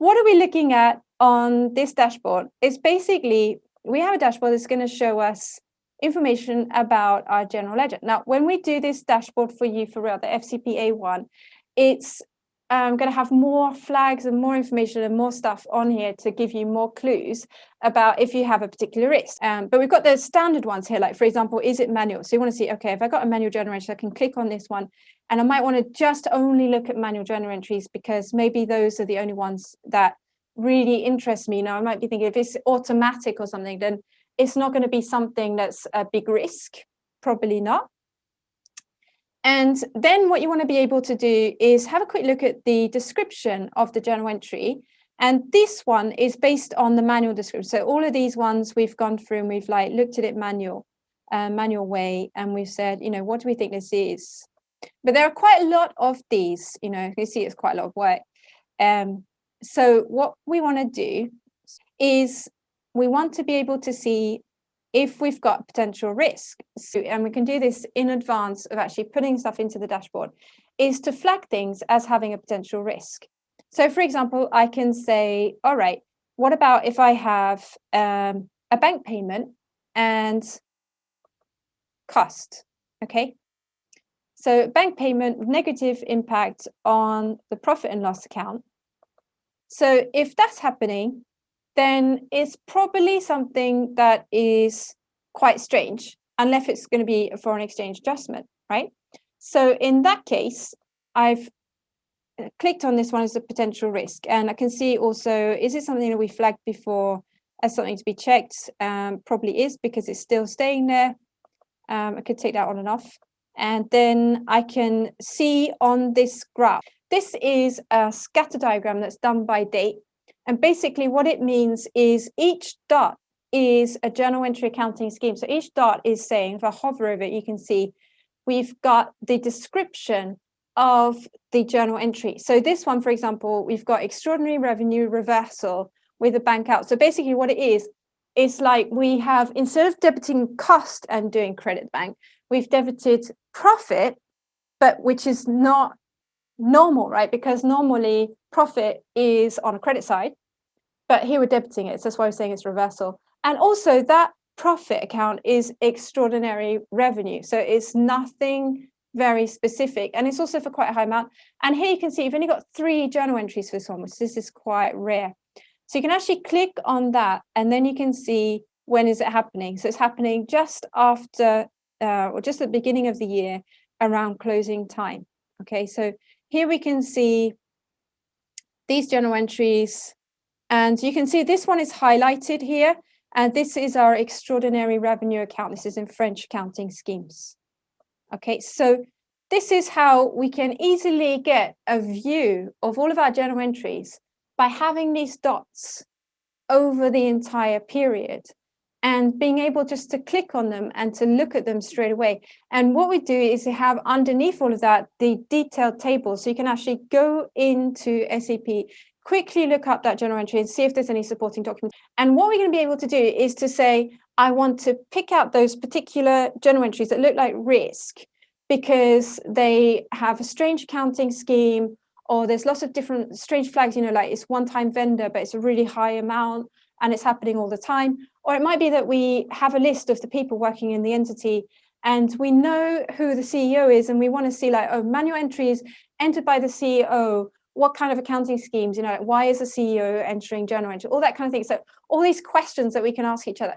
what are we looking at on this dashboard? It's basically, we have a dashboard that's going to show us information about our general ledger. Now, when we do this dashboard for you for real, the FCPA one, it's going to have more flags and more information and more stuff on here to give you more clues about if you have a particular risk. But we've got the standard ones here, like for example, is it manual? So you want to see, okay, if I got a manual journal entry, I can click on this one, and I might want to just only look at manual journal entries because maybe those are the only ones that really interest me. Now, I might be thinking if it's automatic or something, then it's not going to be something that's a big risk, probably not. And then what you want to be able to do is have a quick look at the description of the journal entry. And this one is based on the manual description. So all of these ones we've gone through and we've like looked at it manual way. And we've said, you know, what do we think this is? But there are quite a lot of these, you know, you see it's quite a lot of work. So what we want to do is we want to be able to see if we've got potential risk. So, and we can do this in advance of actually putting stuff into the dashboard, is to flag things as having a potential risk. So for example, I can say, all right, what about if I have a bank payment and cost, okay? So bank payment, negative impact on the profit and loss account. So if that's happening, then it's probably something that is quite strange, unless it's going to be a foreign exchange adjustment, right? So in that case, I've clicked on this one as a potential risk. And I can see also, is it something that we flagged before as something to be checked? Probably is, because it's still staying there. I could take that on and off. And then I can see on this graph, this is a scatter diagram that's done by date. And basically what it means is each dot is a journal entry accounting scheme. So each dot is saying, if I hover over it, you can see we've got the description of the journal entry. So this one, for example, we've got extraordinary revenue reversal with a bank out. So basically what it is, it's like we have, instead of debiting cost and doing credit bank, we've debited profit, but which is not normal, right? Because normally profit is on a credit side, but here we're debiting it. So that's why I'm saying it's reversal. And also that profit account is extraordinary revenue. So it's nothing very specific. And it's also for quite a high amount. And here you can see you've only got 3 journal entries for this one, which this is quite rare. So you can actually click on that and then you can see when is it happening. So it's happening just after or just at the beginning of the year around closing time. Okay, so here we can see these journal entries, and you can see this one is highlighted here, and this is our extraordinary revenue account. This is in French accounting schemes. Okay, so this is how we can easily get a view of all of our journal entries by having these dots over the entire period and being able just to click on them and to look at them straight away. And what we do is to have underneath all of that the detailed table, so you can actually go into SAP, quickly look up that journal entry and see if there's any supporting documents. And what we're going to be able to do is to say, I want to pick out those particular journal entries that look like risk because they have a strange accounting scheme, or there's lots of different strange flags, you know, like it's one-time vendor, but it's a really high amount and it's happening all the time. Or it might be that we have a list of the people working in the entity and we know who the CEO is, and we want to see like, oh, manual entries entered by the CEO, what kind of accounting schemes, you know, why is the CEO entering journal entry, all that kind of thing. So all these questions that we can ask each other.